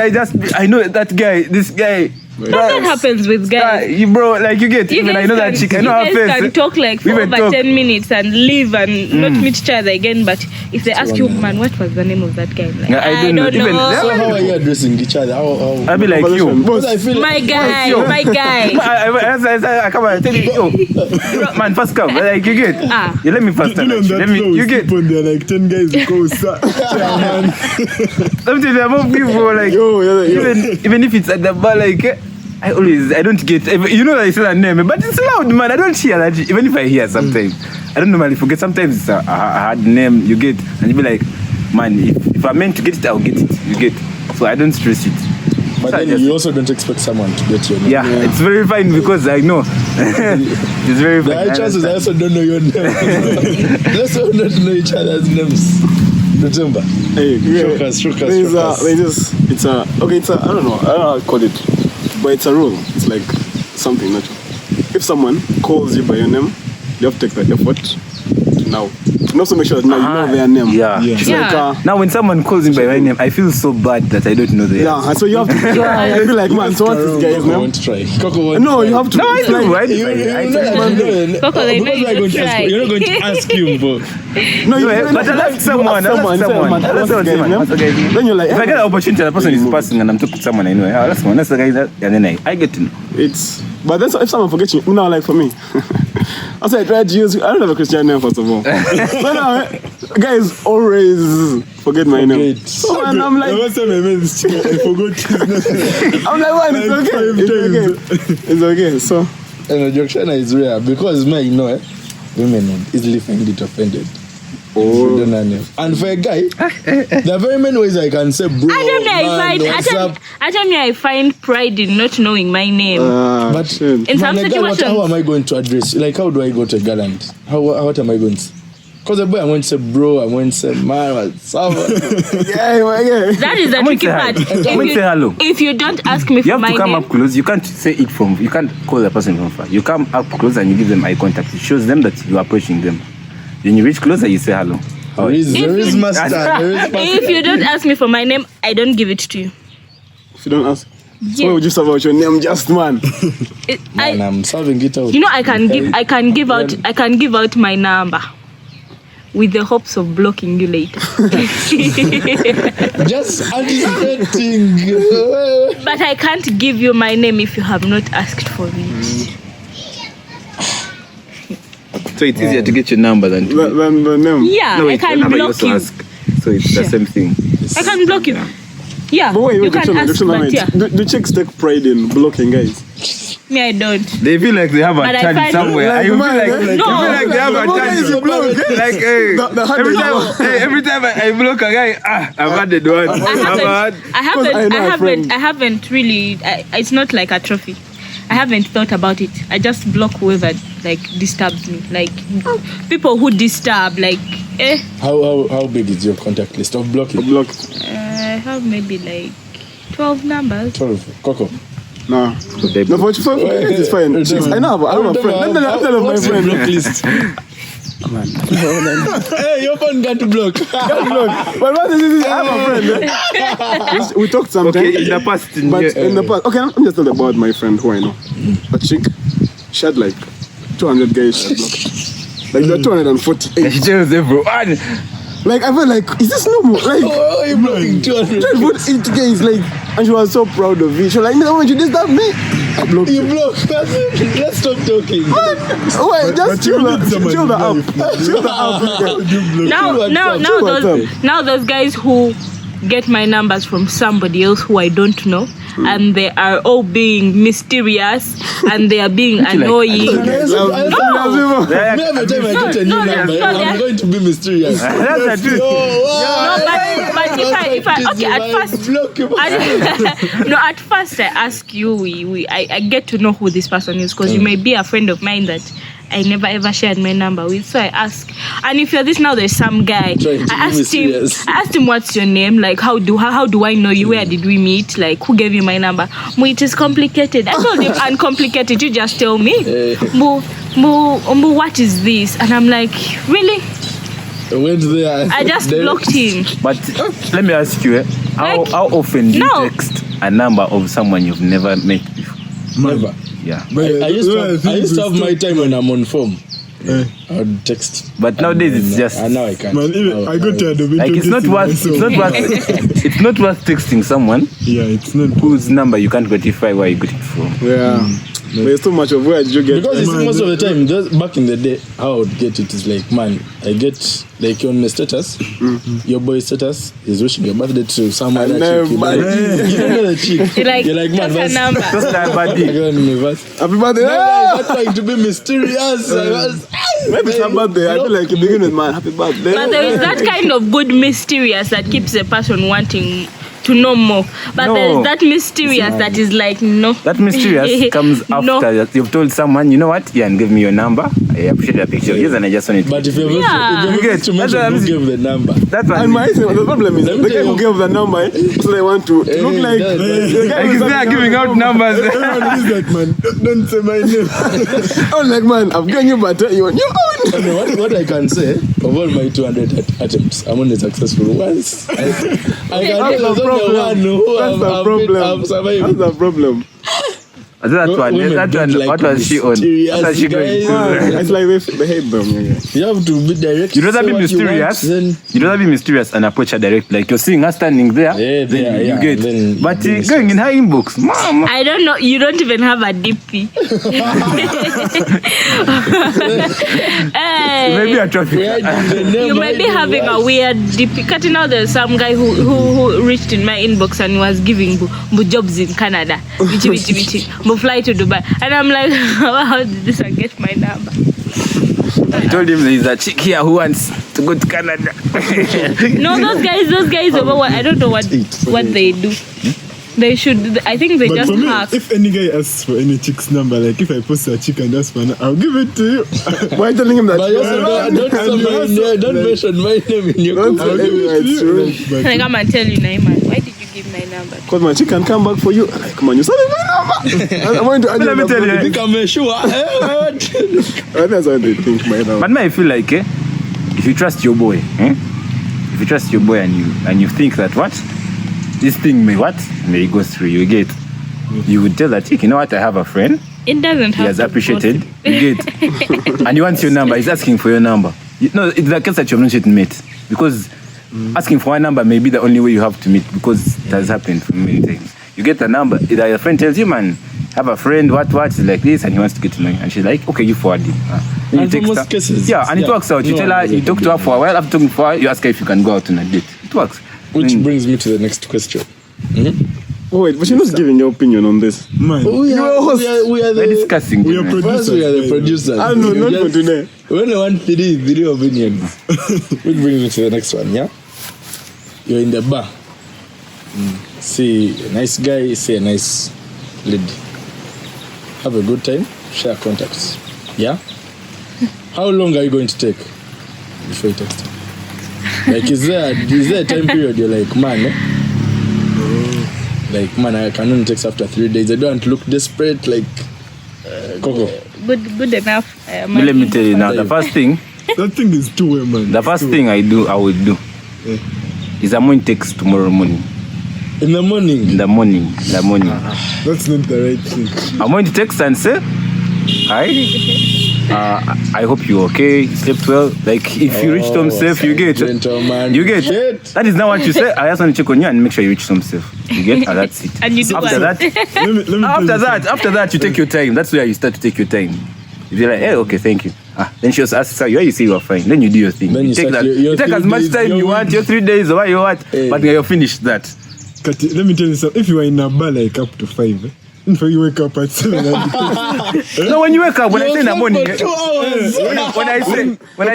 I know that guy. This guy. That happens with guys. Bro, like you get even I know that chick. I know her You guys can face. talk like We for even over talk. 10 minutes and leave and not meet each other again. But if they ask you, man, what was the name of that guy? Like, Yeah, I don't know. Even- So how are you addressing each other? How? I'll be like you. Because I feel my guy, my guy. I come and tell you, yo, man, first come. Like you get. Ah. You let me first You time. know that Let me. flow You is get. keep on there like 10 guys who go chairman. Let me tell you, among people like even if it's at the bar, like. I don't get, you know that it's a name, but it's loud, man. I don't hear that. Even if I hear sometimes, I don't normally forget. Sometimes it's a hard name you get, and you be like, man, if I'm meant to get it, I'll get it. You get. So I don't stress it. But So then you also don't expect someone to get your name. Yeah, it's very fine because I know. It's very fine. The high chances I also don't know your name. Let's all not know each other's names. Remember? Hey, Shook us. I don't know how to call it, but it's a rule. It's like something natural. If someone calls you by your name, you have to take the effort to now. And also make sure that now you know their name. Yeah. It's like, Now when someone calls me by my name, I feel so bad that I don't know the yeah, so you have to try. I feel like, man, so what's this guy's Coco name? won't try. Coco won't No, try. you have to. No, I it's do. like- I do. You I know do. that Coco, they know because you you're don't try. not going to ask him, but No, you No, but I like someone. Then you're like, If I get an opportunity, the person is passing and I'm talking to someone anyway. That's someone. That's the guy that, and then I get to know. but then if someone forgets you, now like for me, I said I tried to use. I don't have a Christian name first of all. So now, guys always forget my name. So and I'm The like, last time I met this chick, I forgot his name. I'm like, man, it's okay, it's okay. So and Jokshana is rare because women easily find it offended. Oh. And for a guy, there are very many ways I can say bro. I find pride in not knowing my name. But In some situations, how am I going to address? Like, how do I go to a girl and what am I going to? Because the boy, I'm going to say bro, I'm going to say man, what's up? that is the tricky part. I'm going to say hello. If you don't ask me You for have my to come name, up close. You can't say it from. You can't call the person from far. You come up close and you give them eye contact. It shows them that you are approaching them. Then you reach closer, you say hello. There is master. if you don't ask me for my name, I don't give it to you. if you don't ask, Yeah. what would you say about your name, just man? I'm solving it out. You know, I can give out my number with the hopes of blocking you later. Just anticipating. But I can't give you my name if you have not asked for it. So it's easier to get your number than to. Then the name. Yeah, I can block you. So it's the same thing. I can block you. Yeah, But wait, you can ask, but yeah. Do chicks take pride in blocking guys? Me, I don't. They feel like they have a But I chance find- somewhere. Like, You feel man, like, like- you feel like they have a chance. Like, hey, every time I block a guy, I've had the one. I haven't really. It's not like a trophy. I haven't thought about it. I just block whoever like disturbs me. Like people who disturb. Like How big is your contact list of blocking? I have maybe like 12 numbers. 12. Coco. No, for it's fine. I know, but I have a friend. Let me tell my friend. Block list. Hey, your phone got to block. But what is this? I have a friend. We talked sometimes. Okay, in the past. But in the past, okay, I'm just telling about my friend who I know. A chick, she had like 200 guys she had blocked. Like there are 248. She tells everyone. Like I felt like, is this normal? Like, Oh, you blocking 200. 248 guys, like, and she was so proud of it. She was like, no, you disturb me. I blocked You you. block. That's it. Let's stop talking. Wait, just chill the app. Chill the app. Now those guys who get my numbers from somebody else who I don't know, and they are all being mysterious and they are being annoying. Every time I get a new number, I'm going to be mysterious. That's the truth. But if I okay, at first I ask you, I get to know who this person is, because you may be a friend of mine that I never ever shared my number with, so I ask. And if you're this now, there's some guy. I asked him, what's your name? Like, how do I know you? Where did we meet? Like, who gave you my number? It is complicated. I told him uncomplicated. You just tell me. What is this? And I'm like, really? I just blocked him. But let me ask you, how often do you text a number of someone you've never met before? Never. Yeah. I used to have my time when I'm on form. I would text. But nowadays it's just. Now I can't. Man, I got tired of it. Like it's not worth texting someone. Yeah, it's not. Whose number you can't verify where you got it from. Yeah. There's so much of where did you get? Because it's most of the time, just back in the day, how I would get it is like, man, I get like on the status, your boy's status is wishing your birthday to some other chick. You don't know the chick. You're like, man, that's a number. Just like buddy. Happy birthday! I'm trying to be mysterious. Maybe it's her birthday. I feel like you begin with man, happy birthday. But there is that kind of good mysterious that keeps a person wanting to know more. But there is that mysterious that is like, no. That mysterious comes after you've told someone, you know what? Yeah, and give me your number. I appreciate the picture of yours and I just want it. But if you get to mention who gave the number. That's what And the problem is, the guy who gave the number, so they want to look like the guy he's there giving out numbers. Everyone is like, man, don't say my name. I'm like, man, I'm getting you better. You want your own. What I can say, of all my 200 attempts, I'm only successful once. I can tell the one who That's the problem. I've survived. That's the problem. That one, what was she on? What was she going through? It's like they hate them. Yeah. You have to be direct. You'd rather be mysterious. You'd rather be mysterious and approach her direct. Like you're seeing her standing there. Then you get. But going in her inbox, mom. I don't know. You don't even have a DP. Maybe a traffic. You might be having a weird DP. Cutting out, there's some guy who reached in my inbox and was giving jobs in Canada. Fly to Dubai, and I'm like, how did this one get my number? I told him there's a chick here who wants to go to Canada. No, those guys over. I don't know what they do. They should. I think they just for me, hack. if any guy asks for any chick's number, like if I post a chick and ask for I'll give it to you. Why are you telling him that? But don't mention my name in your It's true. Like, I'm gonna tell you, Naiman, why did you give my number? Because my chick can come back for you. Like, come on, you saw my number. I'm going to Let me tell you. I think I'm sure. That's what they think my number. But I feel like, if you trust your boy, if you trust your boy and you think that this thing may go through, you get. You would tell that chick, you know what? I have a friend. It doesn't have. He has appreciated. You get. And he wants your number. He's asking for your number. No, it's the case that you have not yet met, because asking for a number may be the only way you have to meet, because it has happened for many times. You get the number, either your friend tells you, man, have a friend, what, is like this, and he wants to get to know you. And she's like, okay, you forward it. Then you text her. Cases, and it works out. You tell her, you talk to her for a while, after talking for her, you ask her if you can go out on a date. It works. Which brings me to the next question. Oh, wait, but you're not giving your opinion on this. Man, We are We're discussing. we are you know. producers. First, we are the producers. I know, not for today. We only want three opinions. We'll bring you to the next one, yeah? You're in the bar. See a nice guy, see a nice lady. Have a good time, share contacts. Yeah? How long are you going to take before you text him? Like, is there a time period you're like, man, like, man, I can only text after 3 days. I don't look desperate, like, Coco. Good enough. But let me tell you now, the first thing That thing is too well, man. The first thing I would do is I'm going to text tomorrow morning. In the morning? In the morning. That's not the right thing. I'm going to text and say, hi, I hope you're okay, you slept well. Like, if you reached home safe, you get Gentleman. You get Shit. That is not what you say. I just want to check on you and make sure you reach home safe. You get? And that's it. And you do After what? that, Let me after that, you take your time. That's where you start to take your time. You be like, hey, okay, thank you. Then she also asks you, you say you are fine. Then you do your thing. Then you take start that. your You take 3 as much days, time your you want, your 3 days, or what you want, but you're finished that. Kati, let me tell you something. If you are in a bar like up to 5, if you wake up at 7, No, when you wake up, when I say in the morning, For 2 hours. when I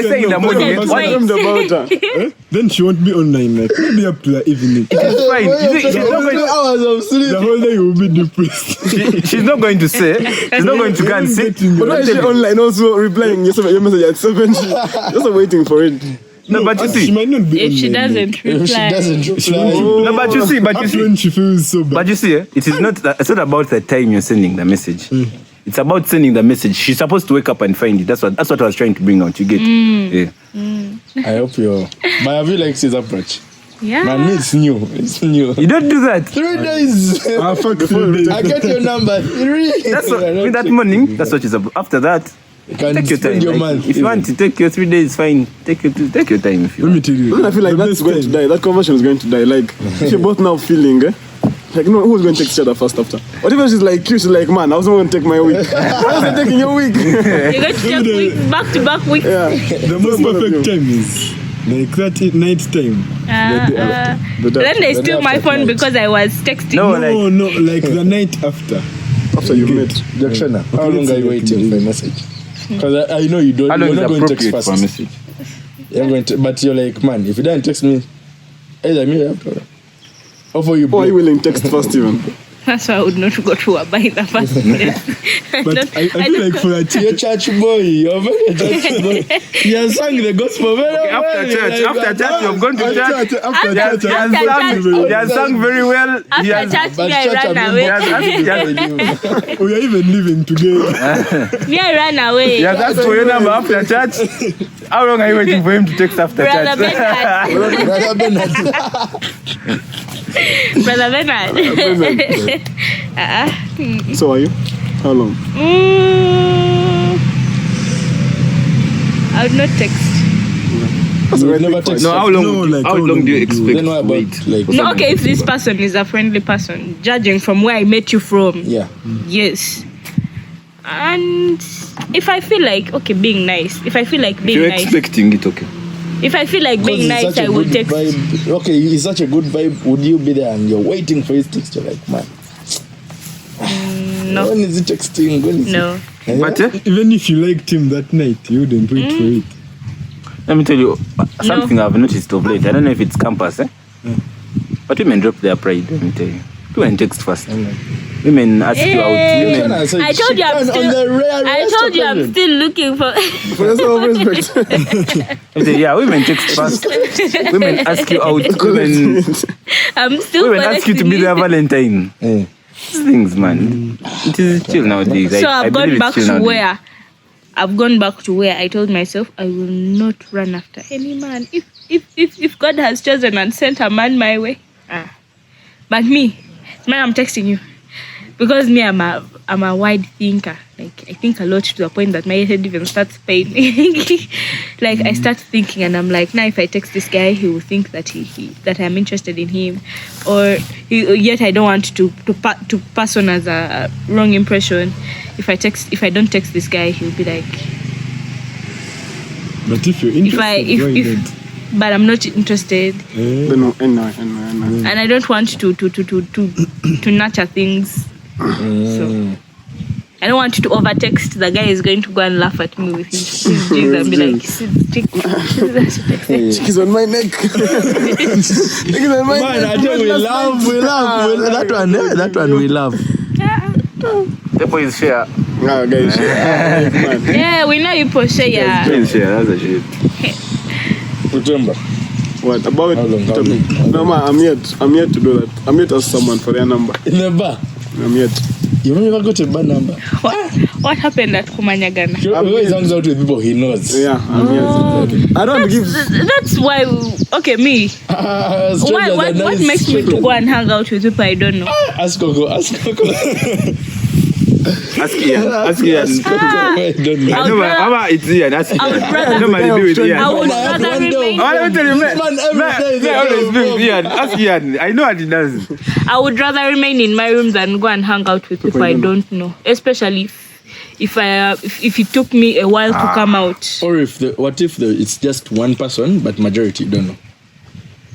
say in the morning, no, what What about her? then she won't be online. Like maybe up to the evening. is fine. You see, she's not 2 going. hours of sleep. The whole day you will be depressed. She's not going to say. She's not going to go and say. But why is she online also replying your message at 7? Just waiting for it. No, but you She see. might not be If she online, doesn't If she reply. doesn't reply. No, but you see. Up when she feels so bad. But you see, it is not. It's not about the time you're sending the message. It's about sending the message. She's supposed to wake up and find it. That's what I was trying to bring out. You get? Yeah. I hope you're. But have you liked his approach? Yeah. Man, it's new. It's new. You don't do that. 3 days. Fuck 3 days. I get your number. 3. That's what. With that morning, that's what it's about. After that, You can take your time. spend your Like, month. if you want to take your 3 days, fine. Take your time if you Let me want. tell you. Then I feel like the that's best going to time- die. That conversation is going to die. Like, if you're both now feeling, like, no, who's going to text each other first after? What if she's like you? She's like, man, I was not going to take my week. Why was I taking your week? You're going to take back to back weeks. Yeah. The most perfect time is like that night time. Then they steal my phone because I was texting. No, No, like the night after. After you met. Jackshana, how long are you waiting for a message? Because I know you don't. How long You're is not going to text appropriate fast. for a message? You're going to, but you're like, man, if you don't text me, either me or after. Or for you, Or are you willing to text first even? That's why I would not go to a bar in the first place. But I feel like for a you're church boy. You're very church boy. You have sung the gospel very well. After church, you've gone to church. After church, He has sung very well. He After has. church, me, I ran away. we are even living together. Me, I ran away. He has asked for your number after church. How long are you waiting for him to text after Brother church? Bernard. Brother Bernard. Brother Bernard. So are you? How long? I would not text. That's You right. never text. No, how No, long? like, How how long long do you do you expect? Then what about Wait. like? No, okay, if this person is a friendly person, judging from where I met you from, Yeah. yes. And if I feel like, okay, being nice, if I feel like If being you're nice, expecting it, okay. if I feel like being nice, I will text. Vibe. Okay, it's such a good vibe. Would you be there and you're waiting for his text? You're like, man, No, when is he texting? When is no. He? But Even if you liked him that night, you wouldn't wait for it. let me tell you something I've noticed of late. I don't know if it's campus, but women drop their pride. Let me tell you. Women text first. Women ask you out. Hey. Women, I told you I'm still looking for. For self-respect. let me tell you, yeah, women text first. Women ask you out. Women I'm still. ask you to be their Valentine. These things, man. It is chill nowadays. So I I've believe gone it's back chill to nowadays. where I've gone back to where I told myself I will not run after any man. If God has chosen and sent a man my way, but me, man, I'm texting you because me, I'm a wide thinker. Like I think a lot to the point that my head even starts paining. Like I start thinking, and I'm like, now if I text this guy, he will think that that I'm interested in him, or yet I don't want to pass on as a wrong impression. If I don't text this guy, he'll be like, But if you're interested, why not? but I'm not interested. No. And I don't want to nurture things. So I don't want to overtext. The guy is going to go and laugh at me with his G's and be like, She's on my neck. She's on my Man, neck. I tell you, we love that one we love. The boy is share. Ah, guys, man. Yeah, we know you share. Share, that's a shit. Remember. What about How long? No, man, I'm here to do that. I'm here to ask someone for their number. In the bar. I'm here to. You never got a bad number. What happened at Kumanyagana? He always hangs out with people he knows. Yeah, I'm here. I don't give. That's why. Okay, me. Why? What makes me to go and hang out with people I don't know? Ask Coco. Ask Ian. I don't know. I know, Mama, it's Ian. Ask Ian. I would rather- I normally be with Ian. I would rather remain. Let me tell you, man. Man, every day Man, always be with Ian. Ask Ian. I know what he does. I would rather remain in my room than go and hang out with people I don't know, especially if it took me a while to come out. Or what if it's just one person but majority don't know?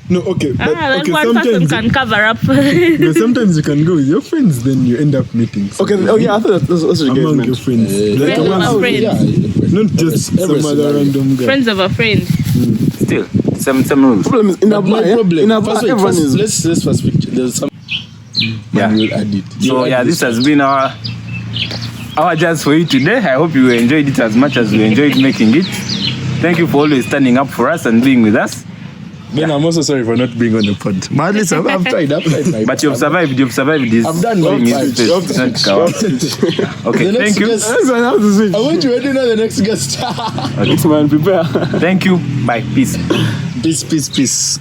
No, okay. But, Then okay, one person can cover up. no, sometimes you can go with your friends, then you end up meeting. Okay. Oh yeah, I thought that's what you guys Among meant. your friends. Like Friends of among- a friend. not just Every some other scenario. random guy. Friends of a friend. Still, some rules. Problem is in a But my bar. problem. In a bar, First, wait, everyone is. let's first picture. There's some. Yeah. Man, we'll add it. So yeah, this has been our jazz for you today. I hope you enjoyed it as much as we enjoyed making it. Thank you for always standing up for us and being with us. Then I'm also sorry for not being on the pod. But at least I've tried my But you've survived this. I've done my thing. part. It's not Okay, The next thank you. guest- Everyone has to switch. I want you to know the next guest. Man, prepare. Thank you. Bye. Peace. Peace.